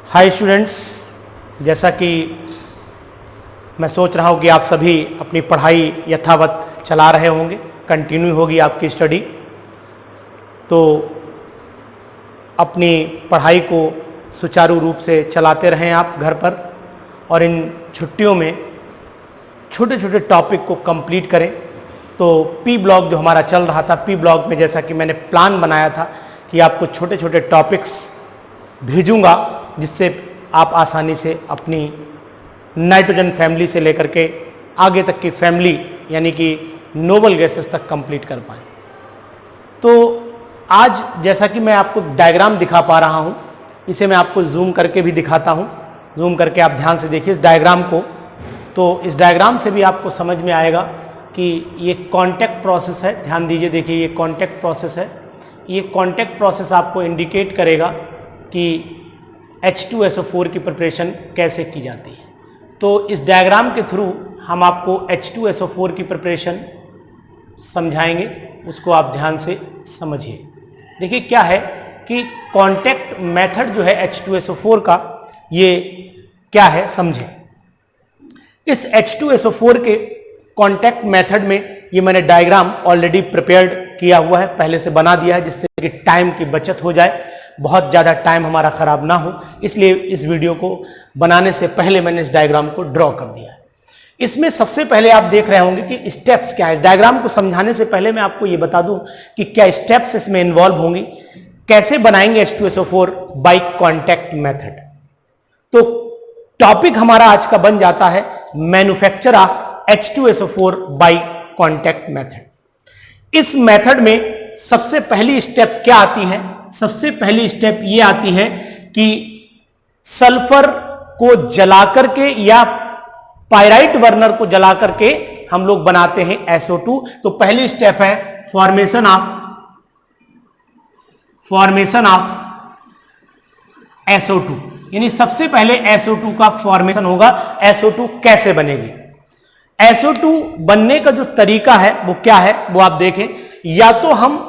Hi students, जैसा कि मैं सोच रहा हूँ कि आप सभी अपनी पढ़ाई यथावत चला रहे होंगे, कंटिन्यू होगी आपकी स्टडी। तो अपनी पढ़ाई को सुचारू रूप से चलाते रहें आप घर पर, और इन छुट्टियों में छोटे छोटे टॉपिक को कंप्लीट करें। तो पी ब्लॉक जो हमारा चल रहा था, पी ब्लॉक में जैसा कि मैंने प्लान बनाया था कि आपको छोटे छोटे टॉपिक्स भेजूंगा, जिससे आप आसानी से अपनी नाइट्रोजन फैमिली से लेकर के आगे तक की फैमिली यानी कि नोबल गैसेस तक कंप्लीट कर पाएँ। तो आज जैसा कि मैं आपको डायग्राम दिखा पा रहा हूँ, इसे मैं आपको जूम करके भी दिखाता हूँ। जूम करके आप ध्यान से देखिए इस डायग्राम को। तो इस डायग्राम से भी आपको समझ में आएगा कि ये कॉन्टैक्ट प्रोसेस है। ध्यान दीजिए, देखिए ये कॉन्टैक्ट प्रोसेस है। ये कॉन्टैक्ट प्रोसेस आपको इंडिकेट करेगा कि H2SO4 की प्रिपरेशन कैसे की जाती है। तो इस डायग्राम के थ्रू हम आपको H2SO4 की प्रिपरेशन समझाएंगे, उसको आप ध्यान से समझिए। देखिए क्या है कि कॉन्टैक्ट मेथड जो है H2SO4 का, ये क्या है समझें। इस H2SO4 के कॉन्टैक्ट मेथड में ये मैंने डायग्राम ऑलरेडी प्रिपेयर्ड किया हुआ है, पहले से बना दिया है, जिससे कि टाइम की बचत हो जाए, बहुत ज़्यादा टाइम हमारा खराब ना हो। इसलिए इस वीडियो को बनाने से पहले मैंने इस डायग्राम को ड्रॉ कर दिया है। इसमें सबसे पहले आप देख रहे होंगे कि स्टेप्स क्या है। डायग्राम को समझाने से पहले मैं आपको ये बता दूं कि क्या स्टेप्स इसमें इन्वॉल्व होंगी, कैसे बनाएंगे H2SO4 बाय कॉन्टैक्ट मेथड। तो टॉपिक हमारा आज का बन जाता है manufacture of H2SO4 by contact method. इस मेथड में सबसे पहली स्टेप क्या आती है? सबसे पहली स्टेप ये आती है कि सल्फर को जला करके या पायराइट बर्नर को जला करके हम लोग बनाते हैं SO2। तो पहली स्टेप है फॉर्मेशन ऑफ SO2, यानी सबसे पहले SO2 का फॉर्मेशन होगा। SO2 कैसे बनेगी? SO2 बनने का जो तरीका है वो क्या है, वो आप देखें। या तो हम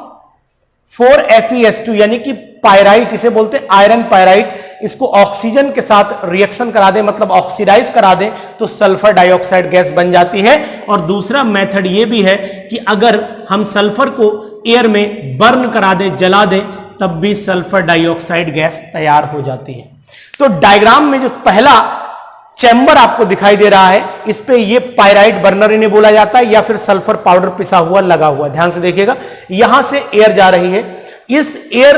4FeS2 यानी कि पायराइट, इसे बोलते हैं आयरन पायराइट, इसको ऑक्सीजन के साथ रिएक्शन करा दें, मतलब ऑक्सीडाइज करा दें, तो सल्फर डाइऑक्साइड गैस बन जाती है। और दूसरा मेथड ये भी है कि अगर हम सल्फर को एयर में बर्न करा दें, जला दें, तब भी सल्फर डाइऑक्साइड गैस तैयार हो जाती है। तो डायग्राम में जो पहला चैम्बर आपको दिखाई दे रहा है, इस पे ये पायराइट बर्नर इन्हें बोला जाता है, या फिर सल्फर पाउडर पिसा हुआ लगा हुआ। ध्यान से देखिएगा, यहां से एयर जा रही है। इस एयर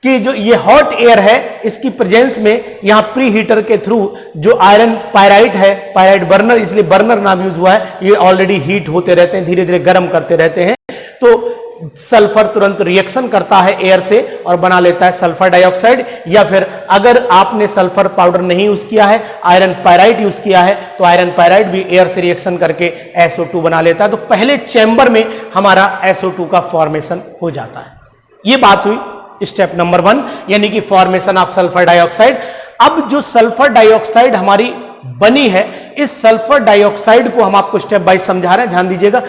की जो ये हॉट एयर है, इसकी प्रेजेंस में यहां प्री हीटर के थ्रू जो आयरन पायराइट है, पायराइट बर्नर इसलिए बर्नर नाम यूज हुआ है, ये ऑलरेडी हीट होते रहते हैं, धीरे धीरे गर्म करते रहते हैं। तो सल्फर तुरंत रिएक्शन करता है एयर से और बना लेता है सल्फर डाइऑक्साइड। या फिर अगर आपने सल्फर पाउडर नहीं यूज किया है, आयरन पायराइट यूज किया है, तो आयरन पायराइट भी एयर से रिएक्शन करके SO2 बना लेता है। तो पहले चैम्बर में हमारा SO2 का फॉर्मेशन हो जाता है। ये बात हुई स्टेप नंबर 1, यानी कि फॉर्मेशन ऑफ सल्फर डाइऑक्साइड। अब जो सल्फर डाइऑक्साइड हमारी बनी है, इस सल्फर डाइऑक्साइड को हम आपको स्टेप बाय समझा रहे हैं, ध्यान दीजिएगा।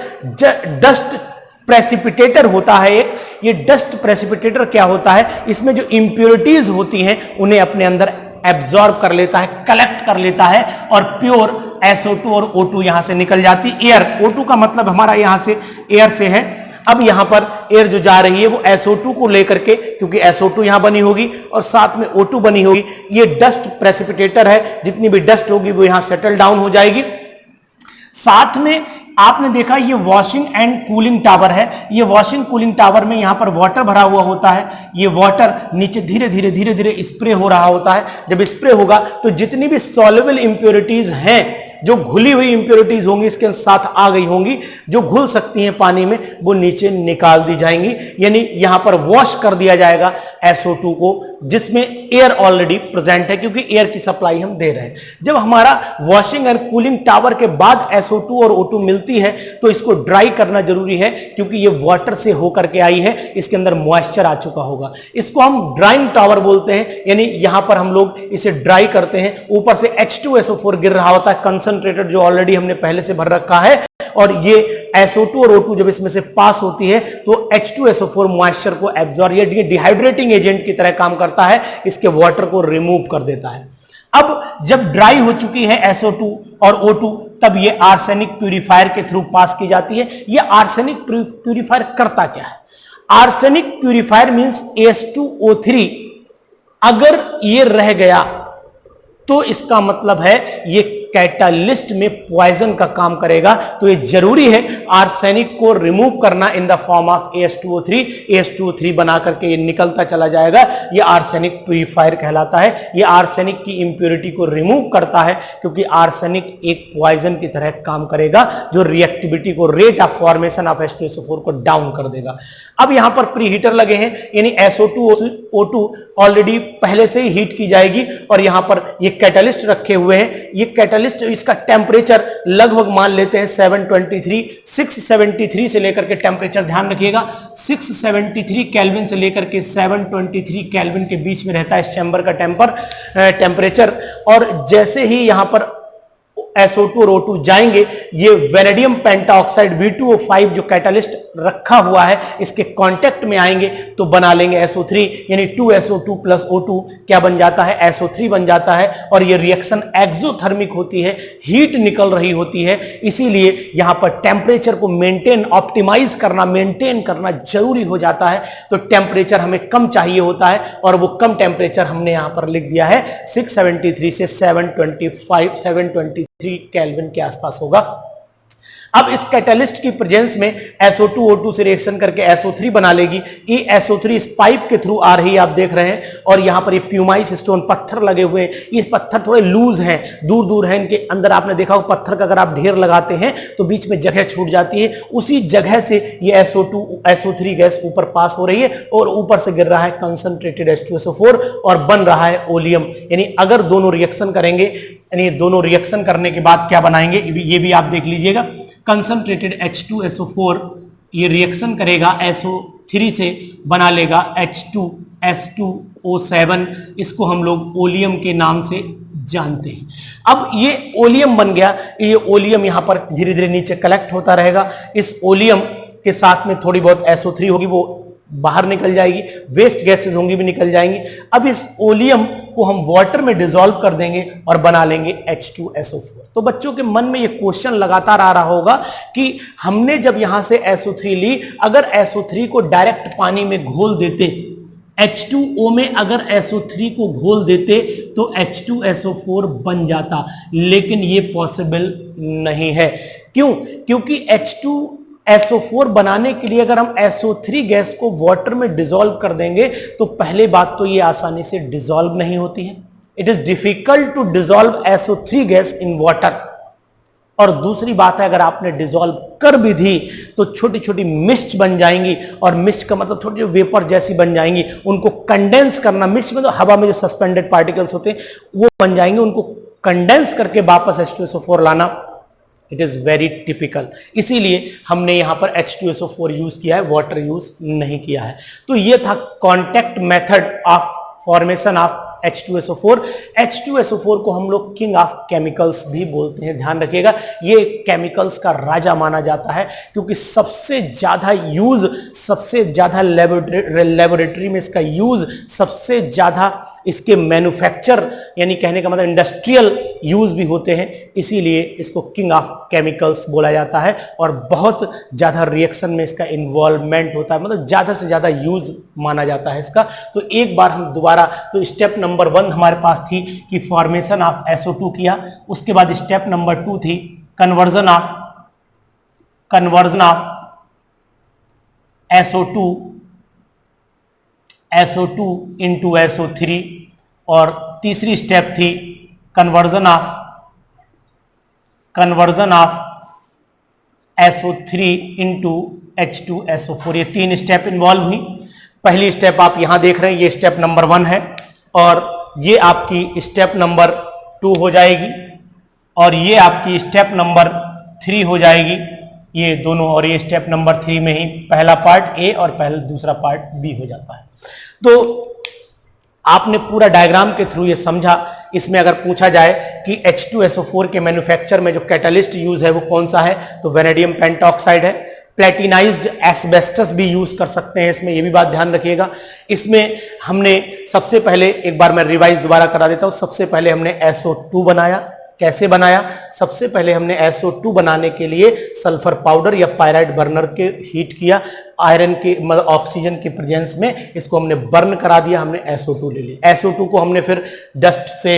डस्ट प्रेसिपिटेटर होता है एक, ये डस्ट प्रेसिपिटेटर क्या होता है, इसमें जो इंप्योरिटीज होती हैं उन्हें अपने अंदर एब्जॉर्ब कर लेता है, कलेक्ट कर लेता है, और प्योर SO2 और O2 यहां से निकल जाती। एयर, O2 का मतलब हमारा यहां से एयर से है। अब यहां पर एयर जो जा रही है वो SO2 को लेकर के, क्योंकि SO2 यहां बनी होगी और साथ में O2 बनी होगी, ये डस्ट प्रेसिपिटेटर है। जितनी भी डस्ट होगी वो यहां सेटल डाउन हो जाएगी। साथ में आपने देखा ये वॉशिंग एंड कूलिंग टावर है। ये वॉशिंग कूलिंग टावर में यहां पर वाटर भरा हुआ होता है। ये वाटर नीचे धीरे धीरे स्प्रे हो रहा होता है। जब स्प्रे होगा तो जितनी भी सॉल्युबल इंप्योरिटीज हैं, जो घुली हुई इंप्योरिटीज होंगी इसके साथ आ गई होंगी, जो घुल सकती हैं पानी में, वो नीचे निकाल दी जाएंगी। यानी यहां पर वॉश कर दिया जाएगा SO2 को, जिसमें एयर ऑलरेडी प्रेजेंट है, क्योंकि एयर की सप्लाई हम दे रहे हैं। जब हमारा वॉशिंग एंड कूलिंग टावर के बाद SO2 और O2 मिलती है, तो इसको ड्राई करना जरूरी है, क्योंकि ये वाटर से होकर के आई है, इसके अंदर मॉइस्चर आ चुका होगा। इसको हम ड्राइंग टावर बोलते हैं, यानी यहां पर हम लोग इसे ड्राई करते हैं। ऊपर से H2SO4 गिर रहा होता है, कंसंट्रेटेड जो ऑलरेडी हमने पहले से भर रखा है, और ये SO2 और O2 जब इसमें से पास होती है तो H2SO4 मॉइस्चर को एब्जॉर्ब, ये डिहाइड्रेटिंग एजेंट की तरह काम करता है, इसके वाटर को रिमूव कर देता है। अब जब ड्राई हो चुकी है SO2 और O2, तब ये आर्सेनिक प्यूरिफायर के थ्रू पास की जाती है। ये आर्सेनिक प्यूरिफायर करता क्या है? आर्सेनिक प्यूरिफायर मींस H2O3 अगर ये रह गया तो इसका मतलब है ये कैटालिस्ट में पॉइजन का काम करेगा। तो ये जरूरी है आर्सेनिक को रिमूव करना in the form of AH2O3। AH2O3 बना करके ये निकलता चला जाएगा, ये आर्सेनिक प्यूरिफायर कहलाता है। ये आर्सेनिक की इंप्योरिटी को रिमूव करता है, क्योंकि आर्सेनिक एक पॉइजन की तरह काम करेगा जो रिएक्टिविटी को, rate of formation of H2SO4 को डाउन कर देगा। अब यहां पर प्री हीटर लगे हैं, यानी SO2 ऑलरेडी पहले से ही हीट की जाएगी, और यहां पर ये कैटालिस्ट रखे हुए हैं। ये कैटालिस्ट, इसका टेम्परेचर लगभग मान लेते हैं 673 से लेकर के, टेम्परेचर ध्यान रखिएगा 673 केल्विन से लेकर के 723 केल्विन के बीच में रहता है इस चैम्बर का टेम्परेचर। और जैसे ही यहां पर SO2 और O2 जाएंगे, ये वेनेडियम पेंटाऑक्साइड V2O5 जो कैटालिस्ट रखा हुआ है इसके कांटेक्ट में आएंगे तो बना लेंगे SO3, यानी 2SO2 प्लस O2 क्या बन जाता है? SO3 बन जाता है। और ये रिएक्शन एक्सोथर्मिक होती है, हीट निकल रही होती है, इसीलिए यहां पर टेम्परेचर को मेंटेन, ऑप्टिमाइज करना, मेंटेन करना जरूरी हो जाता है। तो टेम्परेचर हमें कम चाहिए होता है, और वो कम टेम्परेचर हमने यहां पर लिख दिया है 673 से 723 केल्विन के आसपास होगा। अब इस कैटालिस्ट की प्रेजेंस में SO2 O2 से रिएक्शन करके SO3 बना लेगी। ये SO3 इस पाइप के थ्रू आ रही है, आप देख रहे हैं। और यहां पर ये प्यूमाइस स्टोन पत्थर लगे हुए हैं, ये पत्थर थोड़े लूज हैं, दूर दूर हैं, इनके अंदर आपने देखा हो पत्थर का अगर आप ढेर लगाते हैं तो बीच में जगह छूट जाती है, उसी जगह से ये SO3 गैस ऊपर पास हो रही है, और ऊपर से गिर रहा है कंसंट्रेटेड H2SO4 और बन रहा है ओलियम। यानी अगर दोनों रिएक्शन करेंगे, यानी दोनों रिएक्शन करने के बाद क्या बनाएंगे, ये भी आप देख लीजिएगा। कंसंट्रेटेड H2SO4 ये रिएक्शन करेगा SO3 से, बना लेगा H2S2O7, इसको हम लोग ओलियम के नाम से जानते हैं। अब ये ओलियम बन गया, ये ओलियम यहां पर धीरे धीरे नीचे कलेक्ट होता रहेगा। इस ओलियम के साथ में थोड़ी बहुत SO3 होगी, वो बाहर निकल जाएगी, वेस्ट गैसेस होंगी भी निकल जाएंगी। अब इस ओलियम को हम वाटर में डिसॉल्व कर देंगे और बना लेंगे H2SO4। तो बच्चों के मन में ये क्वेश्चन लगातार आ रहा होगा कि हमने जब यहां से SO3 ली, अगर SO3 को डायरेक्ट पानी में घोल देते, H2O में अगर SO3 को घोल देते तो H2SO4 बन जाता, लेकिन ये पॉसिबल नहीं है। क्यों? क्योंकि H2SO4 बनाने के लिए अगर हम SO3 गैस को वाटर में डिसॉल्व कर देंगे तो पहले बात तो ये आसानी से डिसॉल्व नहीं होती है, it is difficult to dissolve SO3 gas in water. और दूसरी बात है, अगर आपने डिसॉल्व कर भी दी तो छोटी छोटी मिस्ट बन जाएंगी, और मिस्ट का मतलब थोड़ी वेपर जैसी बन जाएंगी, उनको कंडेंस करना, मिस्ट में तो हवा में जो सस्पेंडेड पार्टिकल्स होते हैं वो बन जाएंगे, उनको कंडेंस करके वापस H2SO4 लाना इट इज वेरी टिपिकल। इसीलिए हमने यहां पर H2SO4 यूज किया है, वाटर यूज नहीं किया है। तो ये था contact method of formation of H2SO4। H2SO4 को हम लोग किंग ऑफ केमिकल्स भी बोलते हैं, ध्यान रखिएगा। ये केमिकल्स का राजा माना जाता है, क्योंकि सबसे ज्यादा यूज, सबसे ज्यादा लेबोरेटरी में इसका यूज, सबसे ज्यादा इसके मैन्युफैक्चर, यानी कहने का मतलब इंडस्ट्रियल यूज भी होते हैं, इसीलिए इसको किंग ऑफ केमिकल्स बोला जाता है। और बहुत ज्यादा रिएक्शन में इसका इन्वॉल्वमेंट होता है, मतलब ज्यादा से ज्यादा यूज माना जाता है इसका। तो एक बार हम दोबारा, तो स्टेप नंबर 1 हमारे पास थी कि फॉर्मेशन ऑफ SO2 किया, उसके बाद स्टेप नंबर 2 थी conversion of SO2 into SO3, और तीसरी स्टेप थी conversion of SO3 into H2SO4। ये 3 स्टेप इन्वॉल्व हुई। पहली स्टेप आप यहां देख रहे हैं, ये स्टेप नंबर 1 है, और ये आपकी स्टेप नंबर 2 हो जाएगी, और ये आपकी स्टेप नंबर 3 हो जाएगी, ये दोनों। और ये स्टेप नंबर 3 में ही पहला पार्ट A और दूसरा पार्ट B हो जाता है। तो आपने पूरा डायग्राम के थ्रू ये समझा इसमें अगर पूछा जाए कि H2SO4 के मैन्युफैक्चर में जो कैटालिस्ट यूज है वो कौन सा है, तो वेनेडियम पेंटॉक्साइड है। प्लेटिनाइज्ड एस्बेस्टस भी यूज कर सकते हैं इसमें, ये भी बात ध्यान रखिएगा। इसमें हमने सबसे पहले, एक बार मैं रिवाइज दोबारा करा देता हूं, सबसे पहले हमने SO2 बनाया। कैसे बनाया? सबसे पहले हमने SO2 बनाने के लिए सल्फर पाउडर या पायराइड बर्नर के हीट किया, आयरन के मतलब ऑक्सीजन के प्रेजेंस में इसको हमने बर्न करा दिया, हमने SO2 ले लिया। SO2 को हमने फिर डस्ट से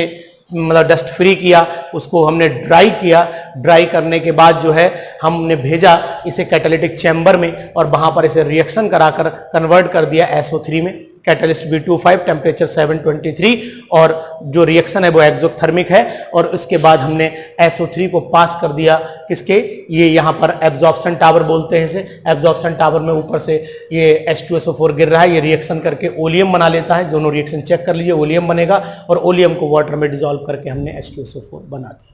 मतलब डस्ट फ्री किया, उसको हमने ड्राई किया। ड्राई करने के बाद जो है हमने भेजा इसे कैटालिटिक चैम्बर में और वहां पर इसे रिएक्शन कराकर कन्वर्ट कर दिया SO3 में। कैटालिस्ट B25, टेम्परेचर 723 और जो रिएक्शन है वो एक्सोथर्मिक है। और उसके बाद हमने SO3 को पास कर दिया किसके, ये यहाँ पर एब्जॉर्प्शन टावर बोलते हैं इसे। एब्जॉर्प्शन टावर में ऊपर से ये H2SO4 गिर रहा है, ये रिएक्शन करके ओलियम बना लेता है। दोनों रिएक्शन चेक कर लीजिए, ओलियम बनेगा और ओलियम को वाटर में डिसॉल्व करके हमने H2SO4 बना दिया।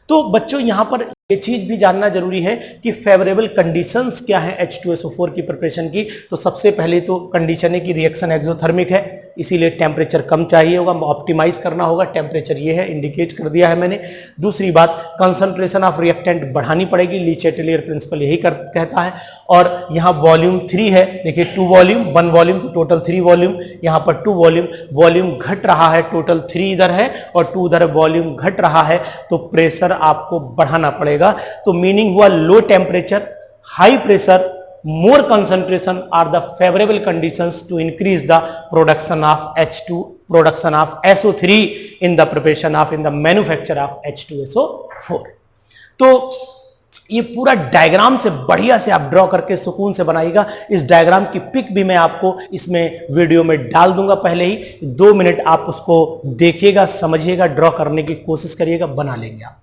तो बच्चों यहाँ पर ये चीज भी जानना जरूरी है कि फेवरेबल कंडीशंस क्या है H2SO4 की प्रिपरेशन की। तो सबसे पहले तो कंडीशन है कि रिएक्शन एक्सोथर्मिक है, इसीलिए टेम्परेचर कम चाहिए होगा, ऑप्टिमाइज करना होगा। टेम्परेचर ये है, इंडिकेट कर दिया है मैंने। दूसरी बात, कंसंट्रेशन ऑफ रिएक्टेंट बढ़ानी पड़ेगी, ली चैटेलियर प्रिंसिपल यही कहता है। और यहाँ वॉल्यूम 3 है, देखिए 2 वॉल्यूम 1 वॉल्यूम तो टोटल 3 वॉल्यूम, यहाँ पर 2 वॉल्यूम, वॉल्यूम घट रहा है, टोटल 3 इधर है और 2 उधर, वॉल्यूम घट रहा है तो प्रेशर आपको बढ़ाना पड़ेगा। तो मीनिंग हुआ low temperature, high pressure, more concentration are the favorable conditions to increase the production of H2, production of SO3 in the preparation of, in the manufacture of H2SO4। तो ये पूरा डायग्राम से बढ़िया से आप ड्रॉ करके सुकून से बनाइएगा। इस डायग्राम की पिक भी मैं आपको इसमें वीडियो में डाल दूंगा पहले ही, 2 मिनट आप उसको देखिएगा, समझिएगा, ड्रॉ करने की कोशिश करिएगा, बना लेंगे आप।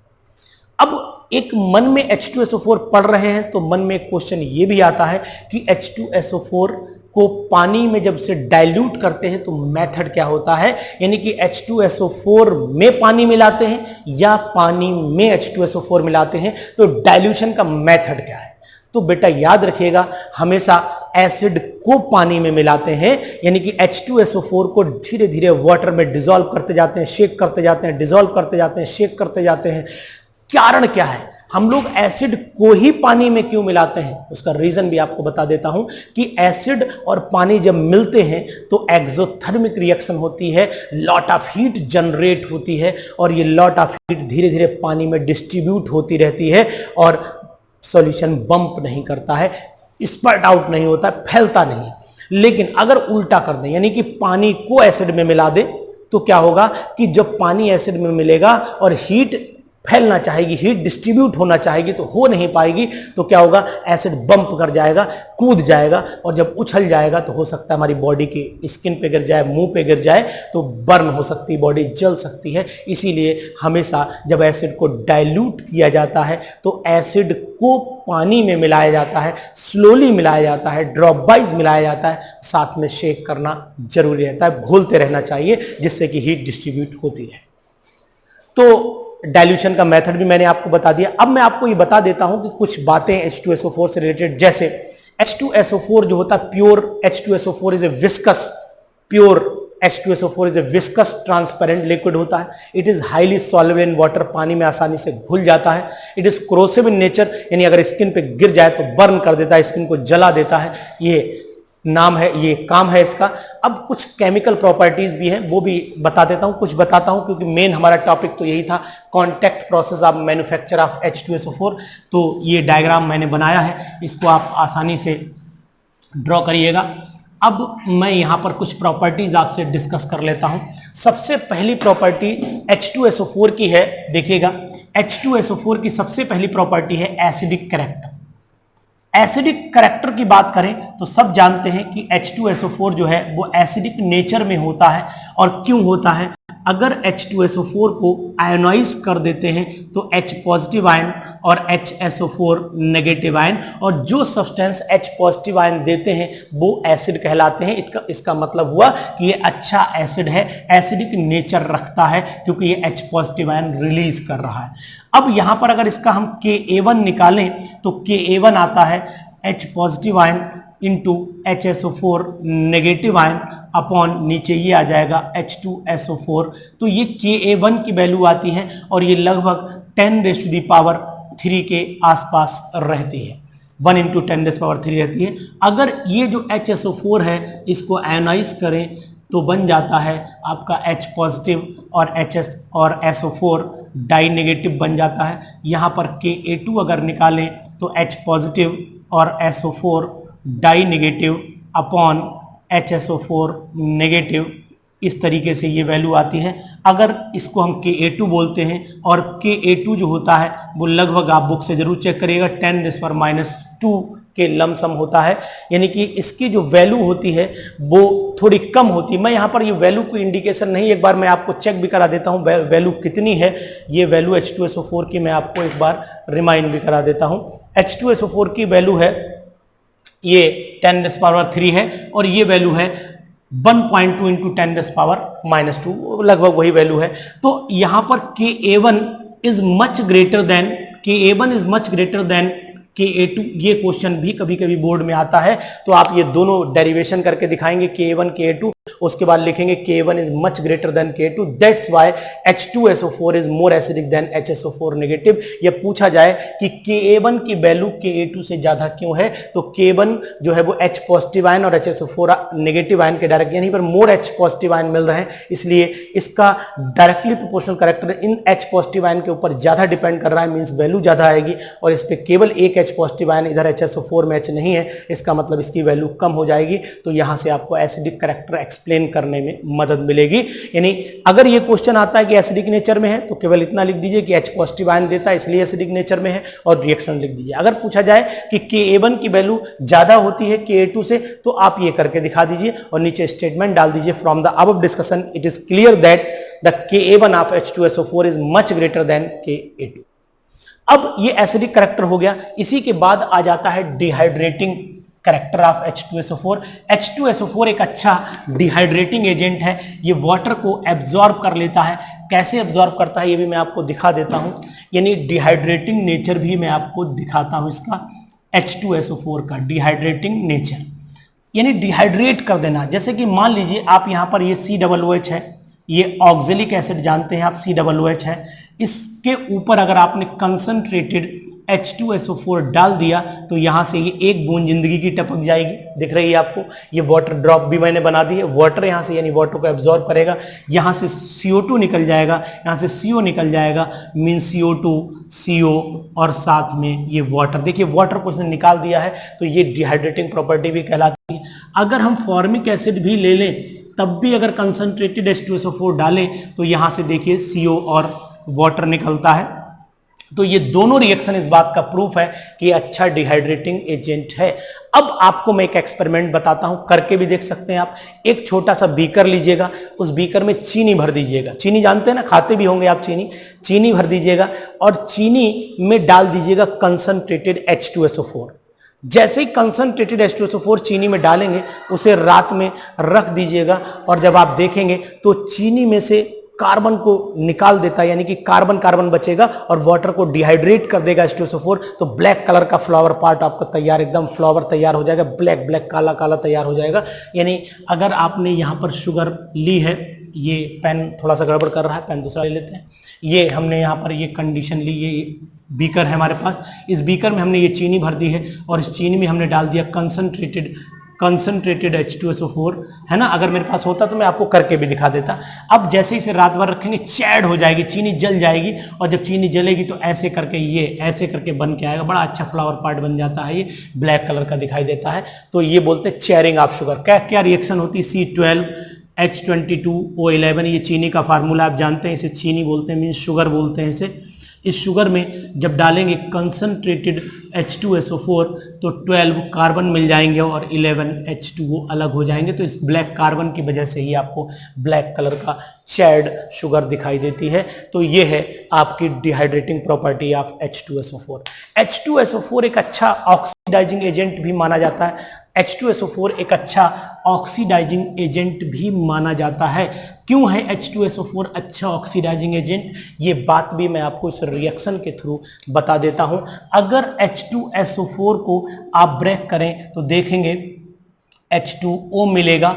अब एक मन में H2SO4 पढ़ रहे हैं तो मन में एक क्वेश्चन ये भी आता है कि H2SO4 को पानी में जब से डाइल्यूट करते हैं तो मेथड क्या होता है, यानी कि H2SO4 में पानी मिलाते हैं या पानी में H2SO4 मिलाते हैं, तो डाइल्यूशन का मेथड क्या है। तो बेटा याद रखिएगा, हमेशा एसिड को पानी में मिलाते हैं, यानी कि H2SO4 को धीरे धीरे वाटर में डिसॉल्व करते जाते हैं, शेक करते जाते हैं, डिसॉल्व करते जाते हैं, शेक करते जाते हैं। कारण क्या है, हम लोग एसिड को ही पानी में क्यों मिलाते हैं, उसका रीजन भी आपको बता देता हूं कि एसिड और पानी जब मिलते हैं तो एक्सोथर्मिक रिएक्शन होती है, लॉट ऑफ हीट जनरेट होती है और ये लॉट ऑफ हीट धीरे धीरे पानी में डिस्ट्रीब्यूट होती रहती है और सॉल्यूशन बंप नहीं करता है, स्पर्ट आउट नहीं होता, फैलता नहीं है। लेकिन अगर उल्टा कर दें, यानी कि पानी को एसिड में मिला दें, तो क्या होगा कि जब पानी एसिड में मिलेगा और हीट फैलना चाहेगी, हीट डिस्ट्रीब्यूट होना चाहेगी तो हो नहीं पाएगी, तो क्या होगा, एसिड बंप कर जाएगा, कूद जाएगा और जब उछल जाएगा तो हो सकता है हमारी बॉडी की स्किन पे गिर जाए, मुंह पे गिर जाए, तो बर्न हो सकती है, बॉडी जल सकती है। इसीलिए हमेशा जब एसिड को डाइल्यूट किया जाता है तो एसिड को पानी में मिलाया जाता है, स्लोली मिलाया जाता है, ड्रॉप वाइज मिलाया जाता है, साथ में शेक करना जरूरी रहता है, घोलते रहना चाहिए जिससे कि हीट डिस्ट्रीब्यूट होती रहे। तो डाइल्यूशन का मेथड भी मैंने आपको बता दिया। अब मैं आपको ये बता देता हूं कि कुछ बातें H2SO4 से रिलेटेड, जैसे H2SO4 जो होता है pure H2SO4 is a viscous, pure H2SO4 is a viscous transparent liquid होता है। It is highly soluble in water, पानी में आसानी से घुल जाता है। It is corrosive in nature, यानी अगर स्किन पे गिर जाए तो बर्न कर देता है, स्किन को जला देता है, ये नाम है, ये काम है इसका। अब कुछ केमिकल प्रॉपर्टीज भी हैं, वो भी बता देता हूं, कुछ बताता हूं, क्योंकि मेन हमारा टॉपिक तो यही था, contact process of manufacture of H2SO4। तो ये डायग्राम मैंने बनाया है, इसको आप आसानी से ड्रॉ करिएगा। अब मैं यहां पर कुछ प्रॉपर्टीज आपसे डिस्कस कर लेता हूं। सबसे पहली प्रॉपर्टी H2SO4 की है, देखिएगा H2SO4 की सबसे पहली प्रॉपर्टी है एसिडिक कैरेक्टर। एसिडिक कैरेक्टर की बात करें तो सब जानते हैं कि H2SO4 जो है वो एसिडिक नेचर में होता है। और क्यों होता है, अगर H2SO4 को आयोनाइज कर देते हैं तो H पॉजिटिव आयन और HSO4 नेगेटिव आयन, और जो सब्सटेंस H पॉजिटिव आयन देते हैं वो एसिड कहलाते हैं। इसका मतलब हुआ कि ये अच्छा एसिड है, एसिडिक नेचर रखता है, क्योंकि ये H पॉजिटिव आयन रिलीज कर रहा है। अब यहां पर अगर इसका हम Ka1 निकालें तो Ka1 आता है H positive ion into HSO4 negative ion upon नीचे ये आ जाएगा H2SO4। तो ये Ka1 की वैल्यू आती है और ये लगभग 10⁻³ के आसपास रहती है, 1 × 10⁻³ रहती है। अगर ये जो HSO4 है इसको आयोनाइज करें तो बन जाता है आपका H पॉजिटिव और HS और SO4 डाई नेगेटिव बन जाता है। यहाँ पर Ka2 अगर निकालें तो H पॉजिटिव और SO4 die negative upon HSO4 negative, इस तरीके से ये वैल्यू आती है। अगर इसको हम Ka2 बोलते हैं और Ka2 जो होता है वो लगभग आप बुक से जरूर चेक करिएगा 10⁻² के लमसम होता है, यानी कि इसकी जो वैल्यू होती है वो थोड़ी कम होती है। मैं यहाँ पर ये वैल्यू कोई इंडिकेशन नहीं, एक बार मैं आपको चेक भी करा देता हूँ वैल्यू कितनी है। ये वैल्यू H2SO4 की मैं आपको एक बार रिमाइंड भी करा देता हूँ। H2SO4 की वैल्यू है ये 10⁻³ है और ये वैल्यू है 1.2 × 10⁻², लगभग वही वैल्यू है। तो यहां पर Ka1 is much greater than Ka2। ये क्वेश्चन भी कभी कभी बोर्ड में आता है, तो आप ये दोनों डेरिवेशन करके दिखाएंगे Ka1 Ka2, उसके बाद लिखेंगे Ka1 is much greater than Ka2, that's why H2SO4 is more acidic then HSO4 negative. ये पूछा जाए कि Ka1 की वैल्यू Ka2 से ज्यादा क्यों है, तो Ka1 जो है वो H पॉजिटिव आयन और HSO4 नेगेटिव आयन के डायरेक्ट, यानी पर मोर H पॉजिटिव आयन मिल रहे हैं, इसलिए इसका directly proportional character in H positive ion के ऊपर ज्यादा डिपेंड कर रहा है, मींस वैल्यू ज्यादा आएगी। और इस पे केवल एक H पॉजिटिव आयन, इधर HSO4 में H नहीं है, इसका मतलब इसकी वैल्यू कम हो जाएगी। तो यहां से आपको एसिडिक कैरेक्टर एक्सप्लेन करने में मदद मिलेगी। यानी अगर ये क्वेश्चन आता है कि एसिडिक नेचर में है तो केवल इतना लिख दीजिए कि H पॉजिटिव आयन देता है इसलिए एसिडिक नेचर में है और रिएक्शन लिख दीजिए। अगर पूछा जाए कि Ka1 की वैल्यू ज्यादा होती है Ka2 से तो आप ये करके दिखा दीजिए और नीचे स्टेटमेंट डाल दीजिए, from the above discussion it is clear that the Ka1 of H2SO4 is much greater than Ka2। अब ये एसिडिक कैरेक्टर हो गया। इसी के बाद आ जाता है dehydrating character of H2SO4। H2SO4 एक अच्छा डिहाइड्रेटिंग एजेंट है, ये वाटर को एब्जॉर्ब कर लेता है। कैसे एब्जॉर्ब करता है ये भी मैं आपको दिखा देता हूं, यानी डिहाइड्रेटिंग नेचर भी मैं आपको दिखाता हूं इसका H2SO4 का डिहाइड्रेटिंग नेचर, यानी डिहाइड्रेट कर देना। जैसे कि मान लीजिए आप यहां पर ये COOH है, ये ऑक्जेलिक एसिड जानते हैं आप COOH है, इसके ऊपर अगर आपने कंसंट्रेटेड H2SO4 डाल दिया तो यहां से ये एक बूंद जिंदगी की टपक जाएगी, दिख रही है आपको। ये वाटर ड्रॉप भी मैंने बना दी है, वाटर यहां से यानी वाटर को एब्जॉर्ब करेगा, यहां से CO2 निकल जाएगा, यहां से CO निकल जाएगा, मीन CO2 CO और साथ में ये वाटर। देखिए वाटर को इसने निकाल दिया है, तो ये डिहाइड्रेटिंग प्रॉपर्टी भी कहलाती है। अगर हम फॉर्मिक एसिड भी ले लें तब भी अगर कंसंट्रेटेड H2SO4 डालें तो यहां से देखिए CO और वाटर निकलता है। तो ये दोनों रिएक्शन इस बात का प्रूफ है कि ये अच्छा डिहाइड्रेटिंग एजेंट है। अब आपको मैं एक एक्सपेरिमेंट बताता हूं, करके भी देख सकते हैं आप। एक छोटा सा बीकर लीजिएगा, उस बीकर में चीनी भर दीजिएगा। चीनी जानते हैं ना, खाते भी होंगे आप चीनी भर दीजिएगा और चीनी में डाल दीजिएगा कंसंट्रेटेड H2SO4। जैसे ही कंसंट्रेटेड H2SO4 चीनी में डालेंगे उसे रात में रख दीजिएगा और जब आप देखेंगे तो चीनी में से कार्बन को निकाल देता है, यानी कि कार्बन कार्बन बचेगा और वाटर को डिहाइड्रेट कर देगा H2SO4। तो ब्लैक कलर का फ्लावर पार्ट आपका तैयार, एकदम फ्लावर तैयार हो जाएगा, ब्लैक ब्लैक काला काला तैयार हो जाएगा। यानी अगर आपने यहाँ पर शुगर ली है, ये पेन थोड़ा सा गड़बड़ कर रहा है, पेन दूसरा ले लेते हैं। ये हमने यहाँ पर ये कंडीशन ली, ये बीकर है हमारे पास, इस बीकर में हमने ये चीनी भर दी है और इस चीनी में हमने डाल दिया कंसंट्रेटेड H2SO4, है ना। अगर मेरे पास होता तो मैं आपको करके भी दिखा देता। अब जैसे इसे रात भर रखेंगे चैड हो जाएगी, चीनी जल जाएगी और जब चीनी जलेगी तो ऐसे करके ये ऐसे करके बन के आएगा, बड़ा अच्छा फ्लावर पार्ट बन जाता है, ये ब्लैक कलर का दिखाई देता है। तो ये बोलते हैं चेयरिंग ऑफ शुगर। क्या क्या रिएक्शन होती है, C12H22O11, ये चीनी का फार्मूला आप जानते हैं, इसे चीनी बोलते हैं, मीन शुगर बोलते हैं इसे। इस शुगर में जब डालेंगे कंसंट्रेटेड H2SO4 तो 12 कार्बन मिल जाएंगे और 11 H2O अलग हो जाएंगे। तो इस ब्लैक कार्बन की वजह से ही आपको ब्लैक कलर का चैड शुगर दिखाई देती है। तो ये है आपकी dehydrating property of H2SO4। H2SO4 एक अच्छा ऑक्सीडाइजिंग एजेंट भी माना जाता है। H2SO4 एक अच्छा ऑक्सीडाइजिंग एजेंट भी माना जाता है। क्यों है H2SO4 अच्छा ऑक्सीडाइजिंग एजेंट, ये बात भी मैं आपको इस रिएक्शन के थ्रू बता देता हूं। अगर H2SO4 को आप ब्रेक करें तो देखेंगे H2O मिलेगा,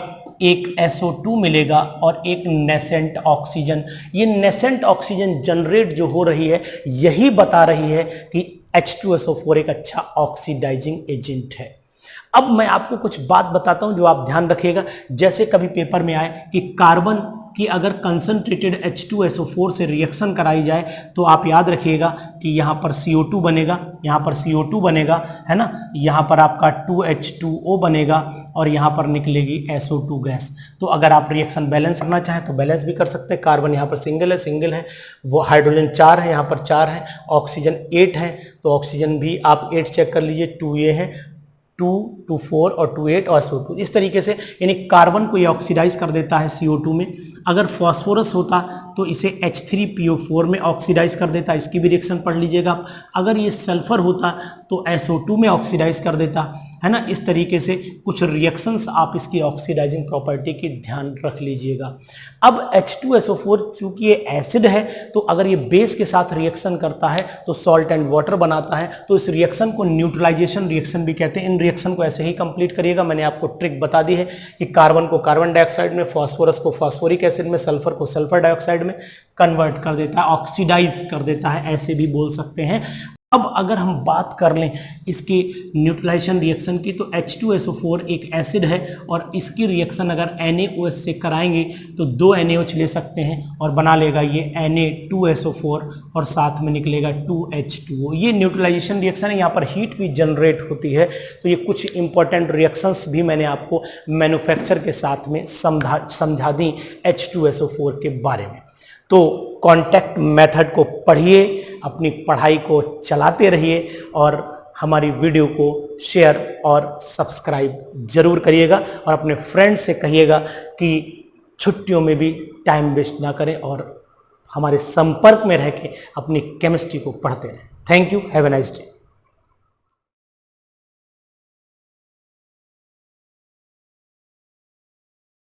एक SO2 मिलेगा और एक नेसेंट ऑक्सीजन। ये नेसेंट ऑक्सीजन जनरेट जो हो रही है यही बता रही है कि H2SO4 एक अच्छा ऑक्सीडाइजिंग एजेंट है। अब मैं आपको कुछ बात बताता हूं जो आप ध्यान रखिएगा। जैसे कभी पेपर में आए कि कार्बन की अगर कंसंट्रेटेड H2SO4 से रिएक्शन कराई जाए तो आप याद रखिएगा कि यहां पर CO2 बनेगा, यहां पर CO2 बनेगा, है ना, यहां पर आपका 2H2O बनेगा और यहां पर निकलेगी SO2 गैस। तो अगर आप रिएक्शन बैलेंस करना चाहें तो बैलेंस भी कर सकते हैं। कार्बन यहां पर सिंगल है, वो हाइड्रोजन 4 है, यहां पर 4 है, ऑक्सीजन 8 है, तो ऑक्सीजन भी आप 8 चेक कर लीजिए, 2 ये है, 2, 2, 4 और 2, 8 और SO2। इस तरीके से यानी कार्बन को ये ऑक्सीडाइज कर देता है CO2 में। अगर फास्फोरस होता तो इसे H3PO4 में ऑक्सीडाइज कर देता, इसकी भी रिएक्शन पढ़ लीजिएगा आप। अगर ये सल्फर होता तो SO2 में ऑक्सीडाइज कर देता, है ना। इस तरीके से कुछ रिएक्शंस आप इसकी ऑक्सीडाइजिंग प्रॉपर्टी की ध्यान रख लीजिएगा। अब H2SO4 चूंकि ये एसिड है तो अगर ये बेस के साथ रिएक्शन करता है तो सॉल्ट एंड वाटर बनाता है, तो इस रिएक्शन को न्यूट्रलाइजेशन रिएक्शन भी कहते हैं। इन रिएक्शन को ऐसे ही कंप्लीट करिएगा। मैंने आपको ट्रिक बता दी है कि कार्बन को कार्बन डाइऑक्साइड में, फास्फोरस को फास्फोरिक एसिड में, सल्फर को सल्फर डाइऑक्साइड में कन्वर्ट कर देता है, ऑक्सीडाइज कर देता है, ऐसे भी बोल सकते हैं। अब अगर हम बात कर लें इसकी न्यूट्रलाइजेशन रिएक्शन की तो H2SO4 एक एसिड है और इसकी रिएक्शन अगर NaOH से कराएंगे तो 2 NaOH ले सकते हैं और बना लेगा ये Na2SO4 और साथ में निकलेगा 2H2O। ये न्यूट्रलाइजेशन रिएक्शन है, यहाँ पर हीट भी जनरेट होती है। तो ये कुछ इंपॉर्टेंट रिएक्शंस भी मैंने आपको मैन्युफैक्चर के साथ में समझा दी H2SO4 के बारे में। तो कॉन्टैक्ट मेथड को पढ़िए, अपनी पढ़ाई को चलाते रहिए और हमारी वीडियो को शेयर और सब्सक्राइब जरूर करिएगा और अपने फ्रेंड्स से कहिएगा कि छुट्टियों में भी टाइम वेस्ट ना करें और हमारे संपर्क में रह के अपनी केमिस्ट्री को पढ़ते रहें। Thank you, have a nice day.